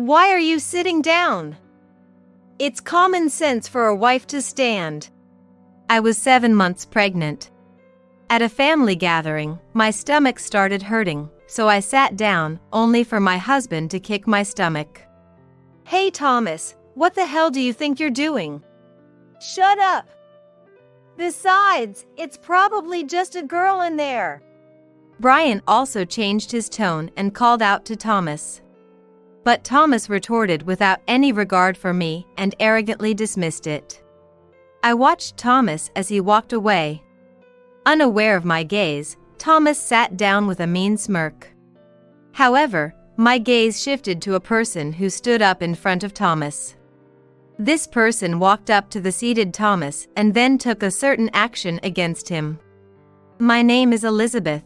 Why are you sitting down? It's common sense for a wife to stand. I was 7 months pregnant. At a family gathering, my stomach started hurting, so I sat down, only for my husband to kick my stomach. Hey Thomas, what the hell do you think you're doing? Shut up! Besides, it's probably just a girl in there. Brian also changed his tone and called out to Thomas. But Thomas retorted without any regard for me and arrogantly dismissed it. I watched Thomas as he walked away. Unaware of my gaze, Thomas sat down with a mean smirk. However, my gaze shifted to a person who stood up in front of Thomas. This person walked up to the seated Thomas and then took a certain action against him. My name is Elizabeth.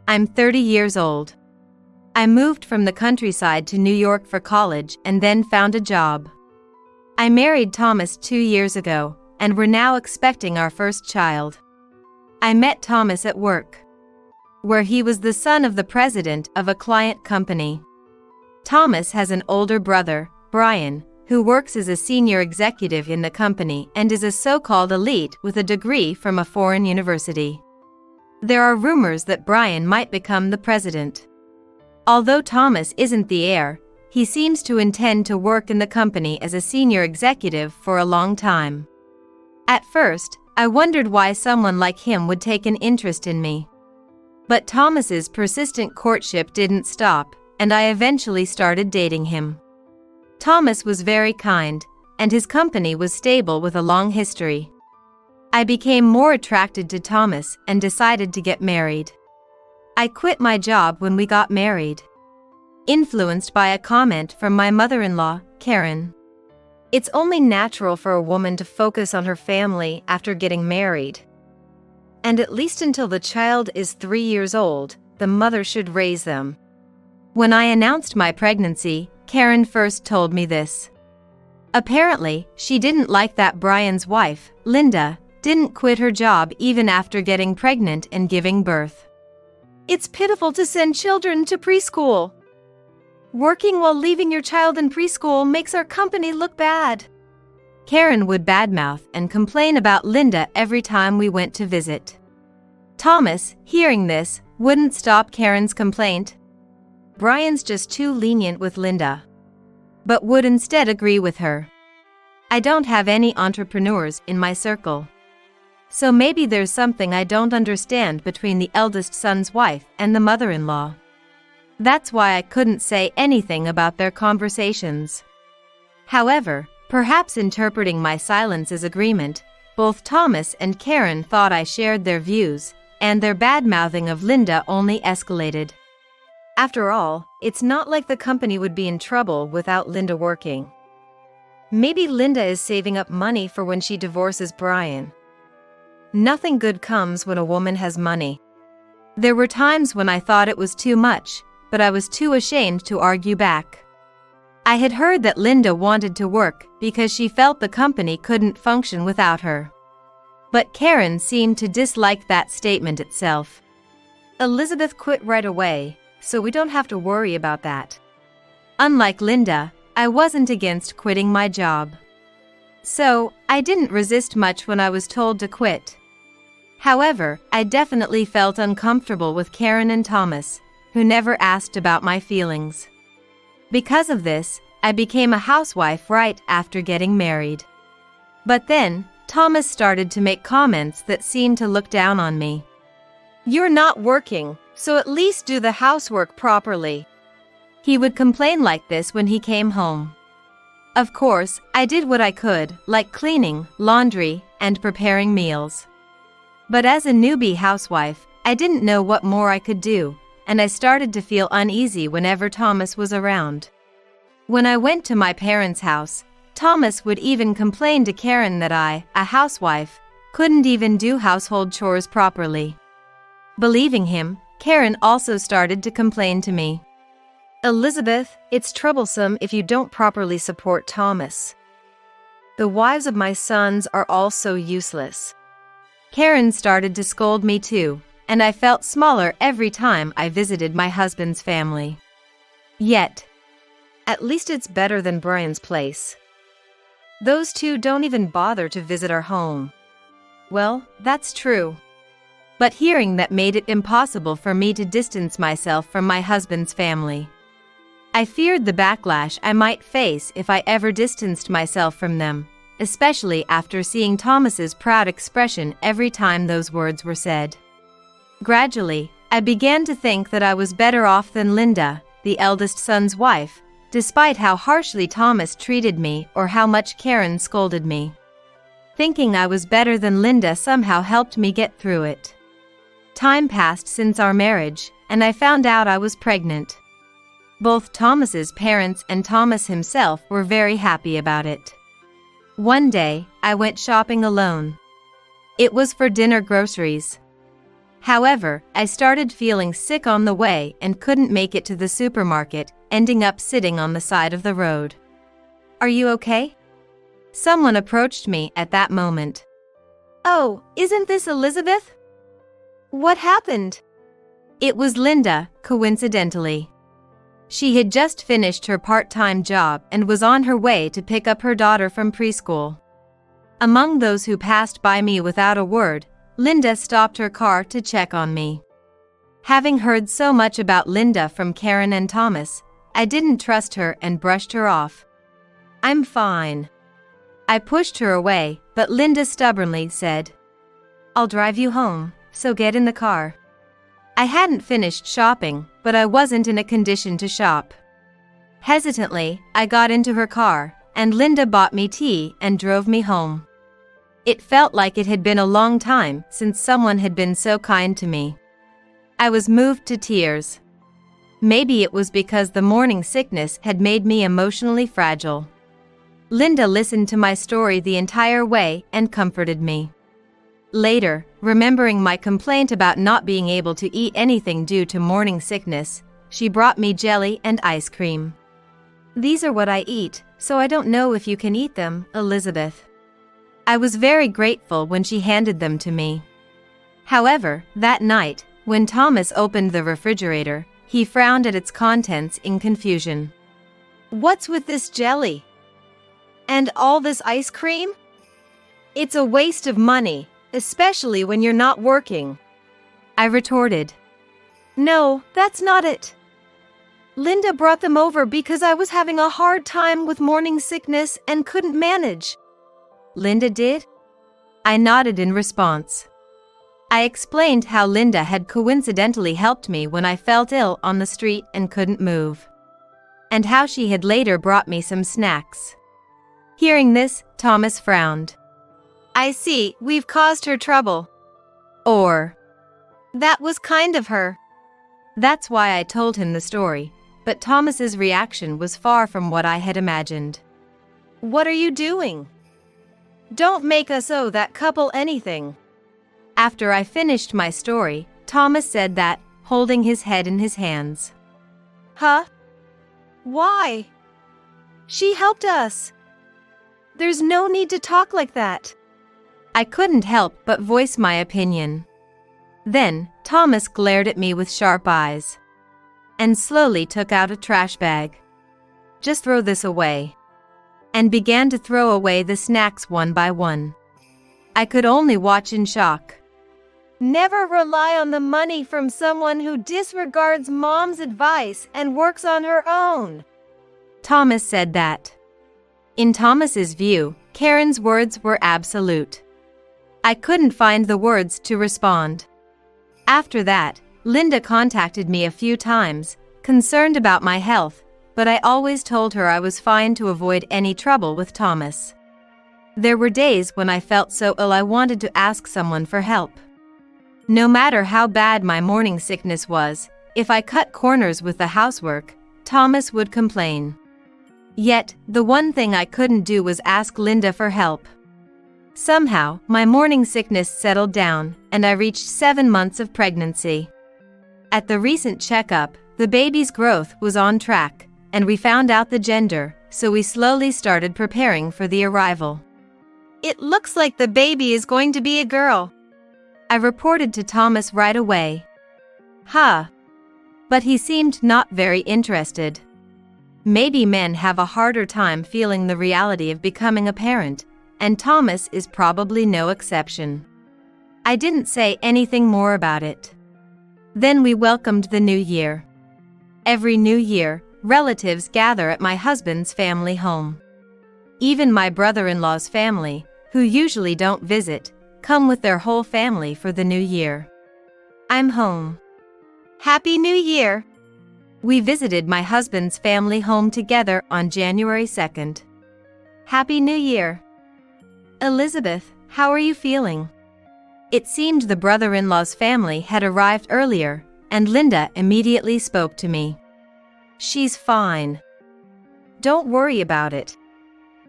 I'm 30 years old. I moved from the countryside to New York for college and then found a job. I married Thomas 2 years ago, and we're now expecting our first child. I met Thomas at work, where he was the son of the president of a client company. Thomas has an older brother, Brian, who works as a senior executive in the company and is a so-called elite with a degree from a foreign university. There are rumors that Brian might become the president. Although Thomas isn't the heir, he seems to intend to work in the company as a senior executive for a long time. At first, I wondered why someone like him would take an interest in me. But Thomas's persistent courtship didn't stop, and I eventually started dating him. Thomas was very kind, and his company was stable with a long history. I became more attracted to Thomas and decided to get married. I quit my job when we got married, influenced by a comment from my mother-in-law, Karen. It's only natural for a woman to focus on her family after getting married. And at least until the child is 3 years old, the mother should raise them. When I announced my pregnancy, Karen first told me this. Apparently, she didn't like that Brian's wife, Linda, didn't quit her job even after getting pregnant and giving birth. It's pitiful to send children to preschool. Working while leaving your child in preschool makes our company look bad. Karen would badmouth and complain about Linda every time we went to visit. Thomas, hearing this, wouldn't stop Karen's complaint. Brian's just too lenient with Linda, but would instead agree with her. I don't have any entrepreneurs in my circle. So maybe there's something I don't understand between the eldest son's wife and the mother-in-law. That's why I couldn't say anything about their conversations. However, perhaps interpreting my silence as agreement, both Thomas and Karen thought I shared their views, and their bad-mouthing of Linda only escalated. After all, it's not like the company would be in trouble without Linda working. Maybe Linda is saving up money for when she divorces Brian. Nothing good comes when a woman has money. There were times when I thought it was too much, but I was too ashamed to argue back. I had heard that Linda wanted to work because she felt the company couldn't function without her. But Karen seemed to dislike that statement itself. Elizabeth quit right away, so we don't have to worry about that. Unlike Linda, I wasn't against quitting my job. So, I didn't resist much when I was told to quit. However, I definitely felt uncomfortable with Karen and Thomas, who never asked about my feelings. Because of this, I became a housewife right after getting married. But then, Thomas started to make comments that seemed to look down on me. You're not working, so at least do the housework properly. He would complain like this when he came home. Of course, I did what I could, like cleaning, laundry, and preparing meals. But as a newbie housewife, I didn't know what more I could do, and I started to feel uneasy whenever Thomas was around. When I went to my parents' house, Thomas would even complain to Karen that I, a housewife, couldn't even do household chores properly. Believing him, Karen also started to complain to me. Elizabeth, it's troublesome if you don't properly support Thomas. The wives of my sons are all so useless. Karen started to scold me too, and I felt smaller every time I visited my husband's family. Yet, At least it's better than Brian's place. Those two don't even bother to visit our home. Well, that's true. But hearing that made it impossible for me to distance myself from my husband's family. I feared the backlash I might face if I ever distanced myself from them, especially after seeing Thomas's proud expression every time those words were said. Gradually, I began to think that I was better off than Linda, the eldest son's wife, despite how harshly Thomas treated me or how much Karen scolded me. Thinking I was better than Linda somehow helped me get through it. Time passed since our marriage, and I found out I was pregnant. Both Thomas's parents and Thomas himself were very happy about it. One day, I went shopping alone. It was for dinner groceries. However, I started feeling sick on the way and couldn't make it to the supermarket, ending up sitting on the side of the road. "Are you okay?" Someone approached me at that moment. "Oh, isn't this Elizabeth? What happened?" It was Linda, coincidentally. She had just finished her part-time job and was on her way to pick up her daughter from preschool. Among those who passed by me without a word, Linda stopped her car to check on me. Having heard so much about Linda from Karen and Thomas, I didn't trust her and brushed her off. "I'm fine." I pushed her away, but Linda stubbornly said, "I'll drive you home, so get in the car." I hadn't finished shopping, but I wasn't in a condition to shop. Hesitantly, I got into her car, and Linda bought me tea and drove me home. It felt like it had been a long time since someone had been so kind to me. I was moved to tears. Maybe it was because the morning sickness had made me emotionally fragile. Linda listened to my story the entire way and comforted me. Later, remembering my complaint about not being able to eat anything due to morning sickness, she brought me jelly and ice cream. "These are what I eat, so I don't know if you can eat them, Elizabeth." I was very grateful when she handed them to me. However, that night, when Thomas opened the refrigerator, he frowned at its contents in confusion. "What's with this jelly? And all this ice cream? It's a waste of money, especially when you're not working," I retorted. "No, that's not it. Linda brought them over because I was having a hard time with morning sickness and couldn't manage." "Linda did?" I nodded in response. I explained how Linda had coincidentally helped me when I felt ill on the street and couldn't move, and how she had later brought me some snacks. Hearing this, Thomas frowned. "I see, we've caused her trouble." Or, "That was kind of her." That's why I told him the story, but Thomas's reaction was far from what I had imagined. "What are you doing? Don't make us owe that couple anything." After I finished my story, Thomas said that, holding his head in his hands. "Huh? Why? She helped us. There's no need to talk like that." I couldn't help but voice my opinion. Then, Thomas glared at me with sharp eyes and slowly took out a trash bag. "Just throw this away," and began to throw away the snacks one by one. I could only watch in shock. "Never rely on the money from someone who disregards Mom's advice and works on her own." Thomas said that. In Thomas's view, Karen's words were absolute. I couldn't find the words to respond. After that, Linda contacted me a few times, concerned about my health, but I always told her I was fine to avoid any trouble with Thomas. There were days when I felt so ill I wanted to ask someone for help. No matter how bad my morning sickness was, if I cut corners with the housework, Thomas would complain. Yet, the one thing I couldn't do was ask Linda for help. Somehow, my morning sickness settled down, and I reached 7 months of pregnancy. At the recent checkup, the baby's growth was on track, and we found out the gender, so we slowly started preparing for the arrival. "It looks like the baby is going to be a girl," I reported to Thomas right away. But he seemed not very interested. Maybe men have a harder time feeling the reality of becoming a parent, and Thomas is probably no exception. I didn't say anything more about it. Then we welcomed the new year. Every new year, relatives gather at my husband's family home. Even my brother-in-law's family, who usually don't visit, come with their whole family for the new year. I'm home. Happy New Year! We visited my husband's family home together on January 2nd. Happy New Year! Elizabeth, how are you feeling? It seemed the brother-in-law's family had arrived earlier, and Linda immediately spoke to me. She's fine. Don't worry about it.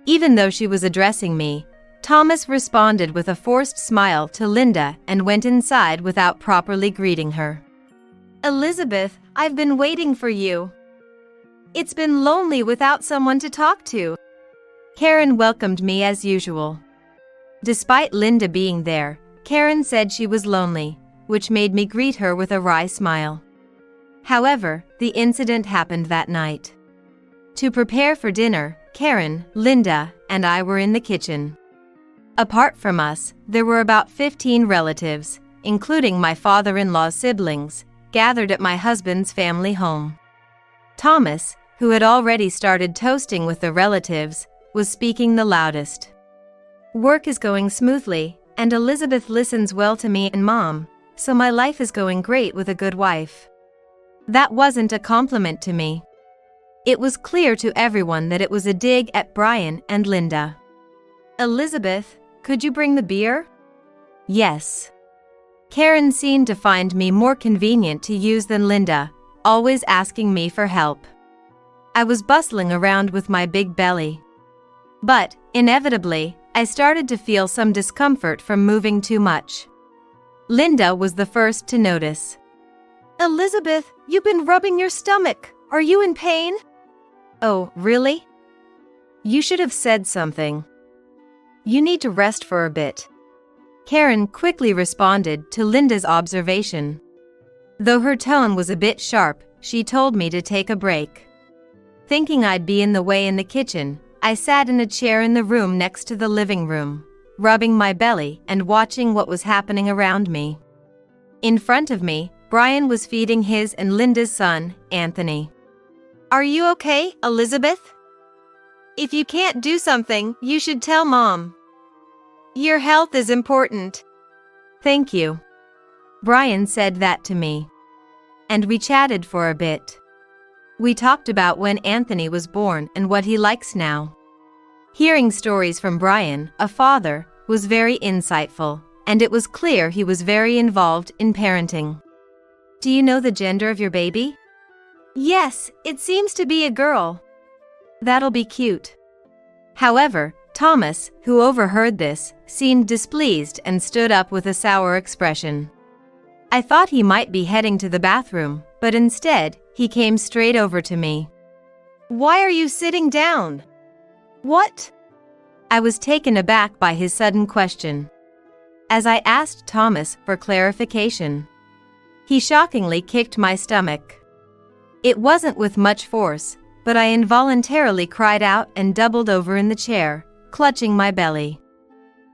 Even though she was addressing me, Thomas responded with a forced smile to Linda and went inside without properly greeting her. Elizabeth, I've been waiting for you. It's been lonely without someone to talk to. Karen welcomed me as usual. Despite Linda being there, Karen said she was lonely, which made me greet her with a wry smile. However, the incident happened that night. To prepare for dinner, Karen, Linda, and I were in the kitchen. Apart from us, there were about 15 relatives, including my father-in-law's siblings, gathered at my husband's family home. Thomas, who had already started toasting with the relatives, was speaking the loudest. Work is going smoothly, and Elizabeth listens well to me and Mom, so my life is going great with a good wife. That wasn't a compliment to me. It was clear to everyone that it was a dig at Brian and Linda. Elizabeth, could you bring the beer? Yes. Karen seemed to find me more convenient to use than Linda, always asking me for help. I was bustling around with my big belly. But, inevitably, I started to feel some discomfort from moving too much. Linda was the first to notice. Elizabeth, you've been rubbing your stomach. Are you in pain? Oh, really? You should have said something. You need to rest for a bit. Karen quickly responded to Linda's observation. Though her tone was a bit sharp, she told me to take a break. Thinking I'd be in the way in the kitchen, I sat in a chair in the room next to the living room, rubbing my belly and watching what was happening around me. In front of me, Brian was feeding his and Linda's son, Anthony. Are you okay, Elizabeth? If you can't do something, you should tell Mom. Your health is important. Thank you. Brian said that to me. And we chatted for a bit. We talked about when Anthony was born and what he likes now. Hearing stories from Brian, a father, was very insightful, and it was clear he was very involved in parenting. Do you know the gender of your baby? Yes, it seems to be a girl. That'll be cute. However, Thomas, who overheard this, seemed displeased and stood up with a sour expression. I thought he might be heading to the bathroom, but instead, he came straight over to me. Why are you sitting down? What? I was taken aback by his sudden question. As I asked Thomas for clarification, he shockingly kicked my stomach. It wasn't with much force, but I involuntarily cried out and doubled over in the chair, clutching my belly.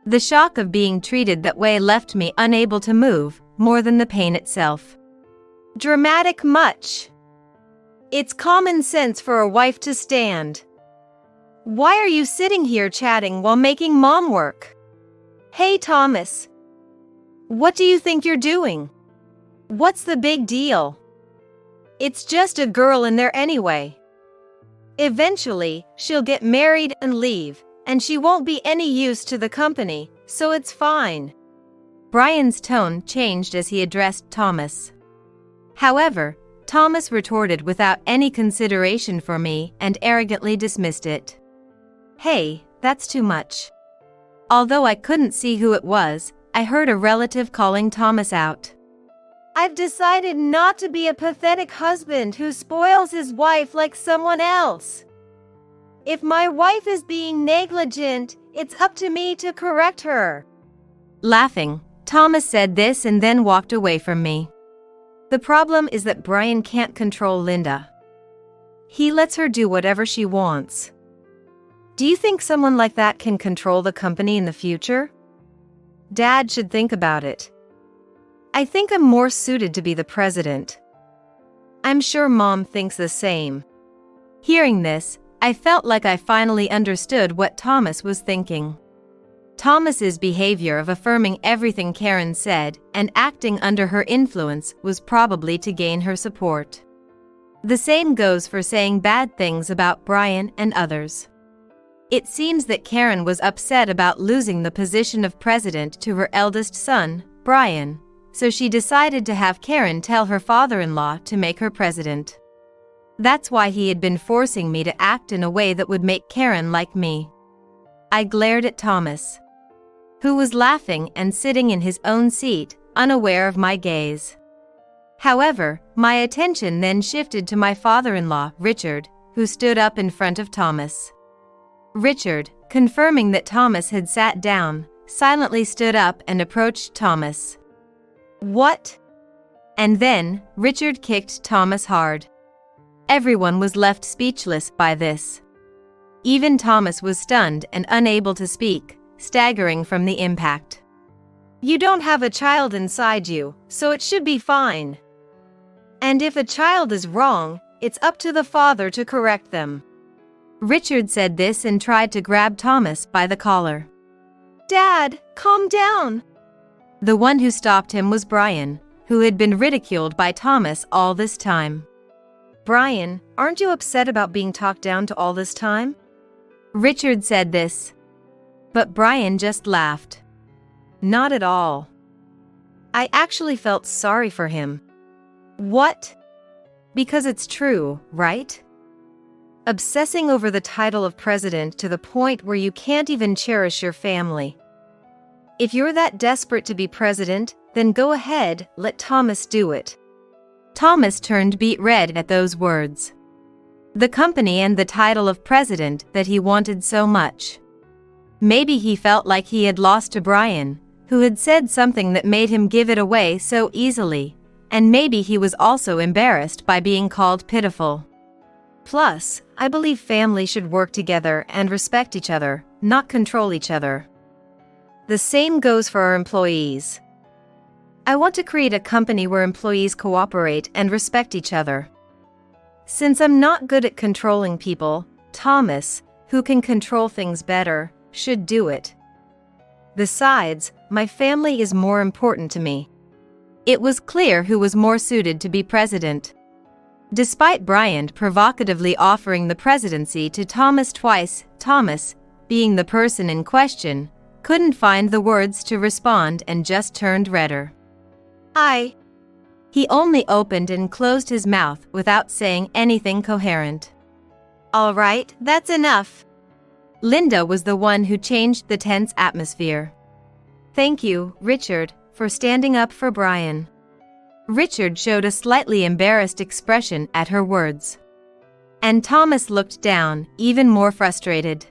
The shock of being treated that way left me unable to move, more than the pain itself. Dramatic much. It's common sense for a wife to stand. Why are you sitting here chatting while making Mom work? Hey Thomas. What do you think you're doing? What's the big deal? It's just a girl in there anyway. Eventually, she'll get married and leave, and she won't be any use to the company, so it's fine. Brian's tone changed as he addressed Thomas. However, Thomas retorted without any consideration for me and arrogantly dismissed it. Hey, that's too much. Although I couldn't see who it was, I heard a relative calling Thomas out. I've decided not to be a pathetic husband who spoils his wife like someone else. If my wife is being negligent, it's up to me to correct her. Laughing, Thomas said this and then walked away from me. The problem is that Brian can't control Linda. He lets her do whatever she wants. Do you think someone like that can control the company in the future? Dad should think about it. I think I'm more suited to be the president. I'm sure Mom thinks the same. Hearing this, I felt like I finally understood what Thomas was thinking. Thomas's behavior of affirming everything Karen said and acting under her influence was probably to gain her support. The same goes for saying bad things about Brian and others. It seems that Karen was upset about losing the position of president to her eldest son, Brian, so she decided to have Karen tell her father-in-law to make her president. That's why he had been forcing me to act in a way that would make Karen like me. I glared at Thomas, who was laughing and sitting in his own seat, unaware of my gaze. However, my attention then shifted to my father-in-law, Richard, who stood up in front of Thomas. Richard, confirming that Thomas had sat down, silently stood up and approached Thomas. "What?" And then, Richard kicked Thomas hard. Everyone was left speechless by this. Even Thomas was stunned and unable to speak, staggering from the impact. "You don't have a child inside you, so it should be fine. And if a child is wrong, it's up to the father to correct them." Richard said this and tried to grab Thomas by the collar. "Dad, calm down." The one who stopped him was Brian, who had been ridiculed by Thomas all this time. "Brian, aren't you upset about being talked down to all this time?" Richard said this. But Brian just laughed. "Not at all. I actually felt sorry for him." "What?" "Because it's true, right? Obsessing over the title of president to the point where you can't even cherish your family. If you're that desperate to be president, then go ahead, let Thomas do it." Thomas turned beet red at those words. The company and the title of president that he wanted so much. Maybe he felt like he had lost to Brian, who had said something that made him give it away so easily, and maybe he was also embarrassed by being called pitiful. Plus, I believe family should work together and respect each other, not control each other. The same goes for our employees. I want to create a company where employees cooperate and respect each other. Since I'm not good at controlling people, Thomas, who can control things better, should do it. Besides, my family is more important to me. It was clear who was more suited to be president. Despite Brian provocatively offering the presidency to Thomas twice, Thomas, being the person in question, couldn't find the words to respond and just turned redder. He only opened and closed his mouth without saying anything coherent. "All right, that's enough." Linda was the one who changed the tense atmosphere. "Thank you, Richard, for standing up for Brian." Richard showed a slightly embarrassed expression at her words. And Thomas looked down, even more frustrated.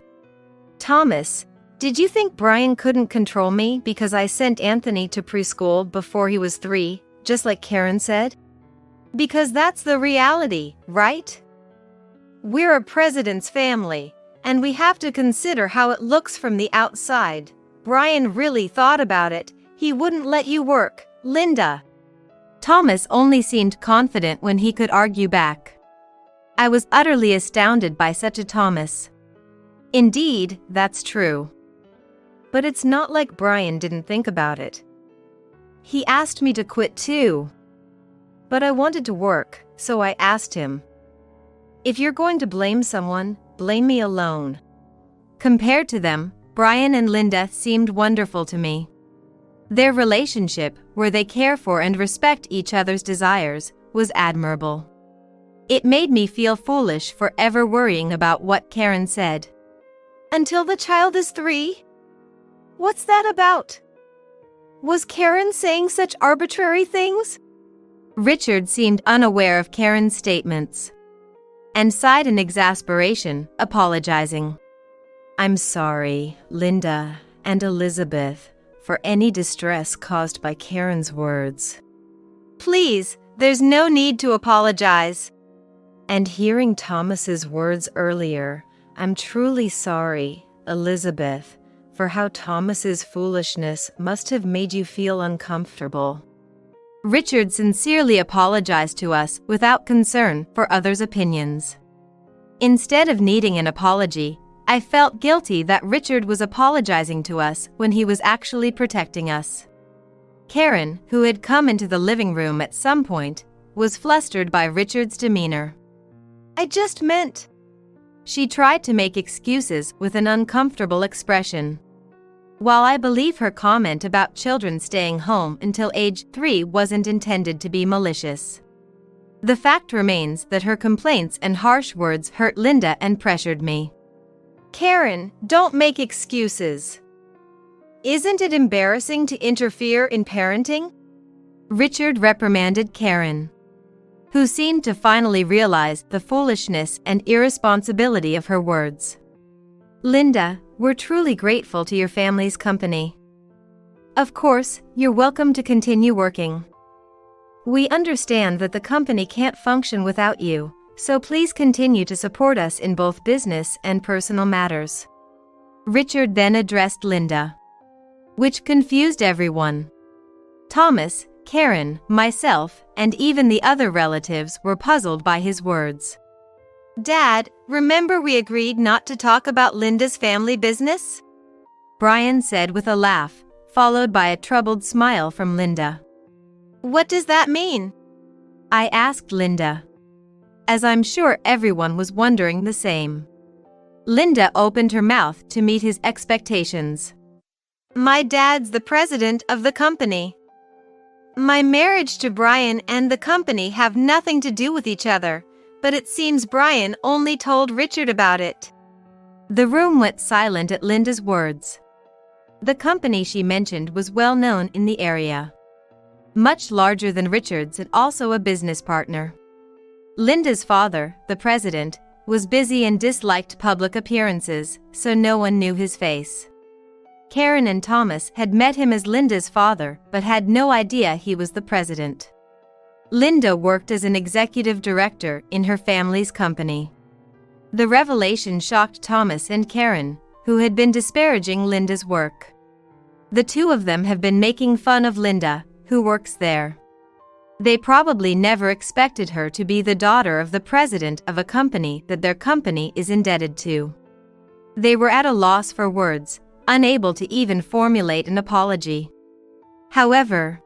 "Thomas, did you think Brian couldn't control me because I sent Anthony to preschool before he was 3, just like Karen said? Because that's the reality, right? We're a president's family, and we have to consider how it looks from the outside. Brian really thought about it. He wouldn't let you work, Linda." Thomas only seemed confident when he could argue back. I was utterly astounded by such a Thomas. Indeed, that's true. But it's not like Brian didn't think about it. He asked me to quit too. But I wanted to work, so I asked him. If you're going to blame someone, blame me alone. Compared to them, Brian and Linda seemed wonderful to me. Their relationship, where they care for and respect each other's desires, was admirable. It made me feel foolish for ever worrying about what Karen said. "Until the child is 3? What's that about? Was Karen saying such arbitrary things?" Richard seemed unaware of Karen's statements and sighed in exasperation, apologizing. "I'm sorry, Linda and Elizabeth, for any distress caused by Karen's words." "Please, there's no need to apologize. And hearing Thomas's words earlier, "I'm truly sorry, Elizabeth, for how Thomas's foolishness must have made you feel uncomfortable." Richard sincerely apologized to us without concern for others' opinions. Instead of needing an apology, I felt guilty that Richard was apologizing to us when he was actually protecting us. Karen, who had come into the living room at some point, was flustered by Richard's demeanor. "I just meant..." She tried to make excuses with an uncomfortable expression. While I believe her comment about children staying home until age 3 wasn't intended to be malicious, the fact remains that her complaints and harsh words hurt Linda and pressured me. "Karen, don't make excuses. Isn't it embarrassing to interfere in parenting?" Richard reprimanded Karen, who seemed to finally realize the foolishness and irresponsibility of her words. "Linda, we're truly grateful to your family's company. Of course, you're welcome to continue working. We understand that the company can't function without you, so please continue to support us in both business and personal matters." Richard then addressed Linda, which confused everyone. Thomas, Karen, myself, and even the other relatives were puzzled by his words. "Dad, remember we agreed not to talk about Linda's family business?" Brian said with a laugh, followed by a troubled smile from Linda. "What does that mean?" I asked Linda, as I'm sure everyone was wondering the same. Linda opened her mouth to meet his expectations. "My dad's the president of the company. My marriage to Brian and the company have nothing to do with each other, but it seems Brian only told Richard about it." The room went silent at Linda's words. The company she mentioned was well known in the area, much larger than Richard's and also a business partner. Linda's father, the president, was busy and disliked public appearances, so no one knew his face. Karen and Thomas had met him as Linda's father but had no idea he was the president. Linda worked as an executive director in her family's company. The revelation shocked Thomas and Karen, who had been disparaging Linda's work. The two of them have been making fun of Linda, who works there. They probably never expected her to be the daughter of the president of a company that their company is indebted to. They were at a loss for words, unable to even formulate an apology. However,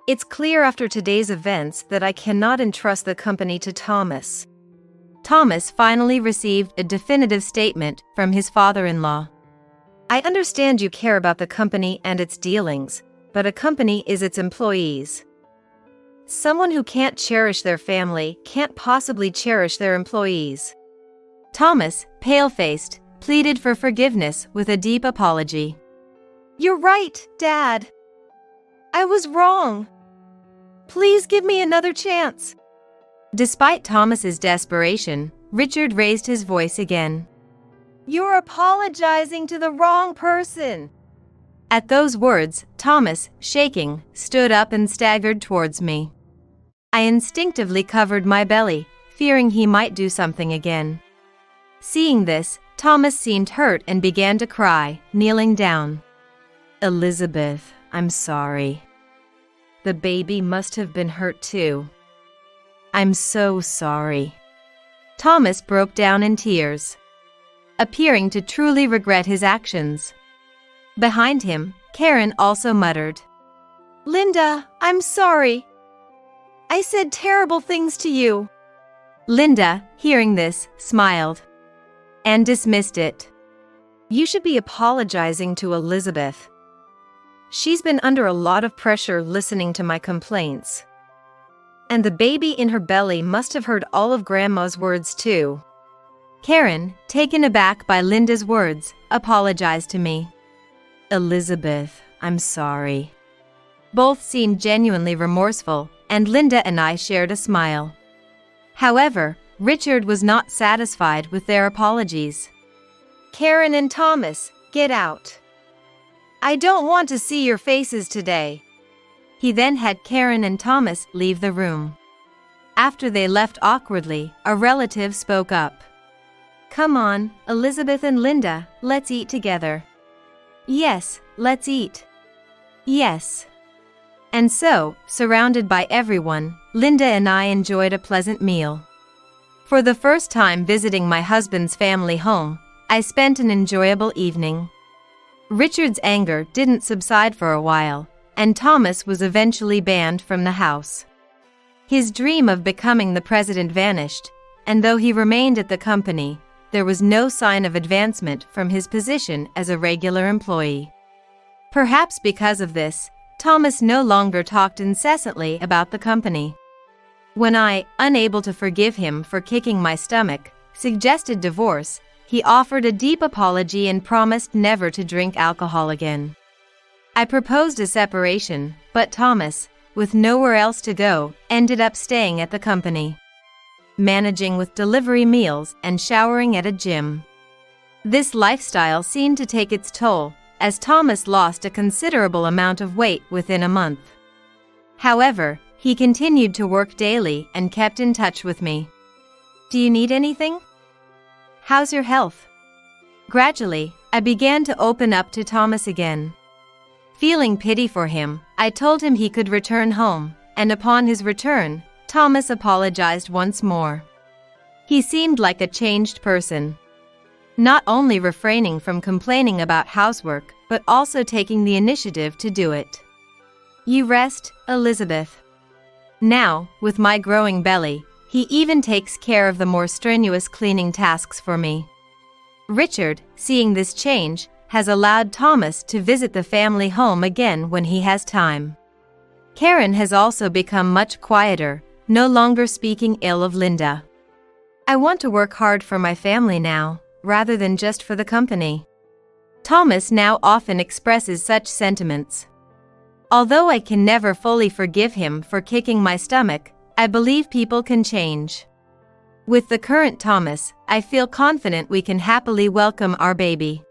it's clear after today's events that I cannot entrust the company to Thomas. Thomas finally received a definitive statement from his father-in-law. "I understand you care about the company and its dealings, but a company is its employees. Someone who can't cherish their family can't possibly cherish their employees." Thomas, pale-faced, pleaded for forgiveness with a deep apology. "You're right, Dad. I was wrong. Please give me another chance." Despite Thomas's desperation, Richard raised his voice again. "You're apologizing to the wrong person." At those words, Thomas, shaking, stood up and staggered towards me. I instinctively covered my belly, fearing he might do something again. Seeing this, Thomas seemed hurt and began to cry, kneeling down. "Elizabeth, I'm sorry. The baby must have been hurt too. I'm so sorry." Thomas broke down in tears, appearing to truly regret his actions. Behind him, Karen also muttered, "Linda, I'm sorry. I said terrible things to you." Linda, hearing this, smiled and dismissed it. "You should be apologizing to Elizabeth. She's been under a lot of pressure listening to my complaints. And the baby in her belly must have heard all of Grandma's words too." Karen, taken aback by Linda's words, apologized to me. "Elizabeth, I'm sorry." Both seemed genuinely remorseful, and Linda and I shared a smile. However, Richard was not satisfied with their apologies. "Karen and Thomas, get out. I don't want to see your faces today." He then had Karen and Thomas leave the room. After they left awkwardly, a relative spoke up. "Come on, Elizabeth and Linda, let's eat together." "Yes, let's eat." "Yes." And so, surrounded by everyone, Linda and I enjoyed a pleasant meal. For the first time visiting my husband's family home, I spent an enjoyable evening. Richard's anger didn't subside for a while, and Thomas was eventually banned from the house. His dream of becoming the president vanished, and though he remained at the company, there was no sign of advancement from his position as a regular employee. Perhaps because of this, Thomas no longer talked incessantly about the company. When I, unable to forgive him for kicking my stomach, suggested divorce, he offered a deep apology and promised never to drink alcohol again. I proposed a separation, but Thomas, with nowhere else to go, ended up staying at the company, managing with delivery meals and showering at a gym. This lifestyle seemed to take its toll, as Thomas lost a considerable amount of weight within a month. However, he continued to work daily and kept in touch with me. "Do you need anything? How's your health?" Gradually, I began to open up to Thomas again. Feeling pity for him, I told him he could return home, and upon his return, Thomas apologized once more. He seemed like a changed person, not only refraining from complaining about housework, but also taking the initiative to do it. "You rest, Elizabeth." Now, with my growing belly, he even takes care of the more strenuous cleaning tasks for me. Richard, seeing this change, has allowed Thomas to visit the family home again when he has time. Karen has also become much quieter, no longer speaking ill of Linda. "I want to work hard for my family now, rather than just for the company." Thomas now often expresses such sentiments. Although I can never fully forgive him for kicking my stomach, I believe people can change. With the current Thomas, I feel confident we can happily welcome our baby.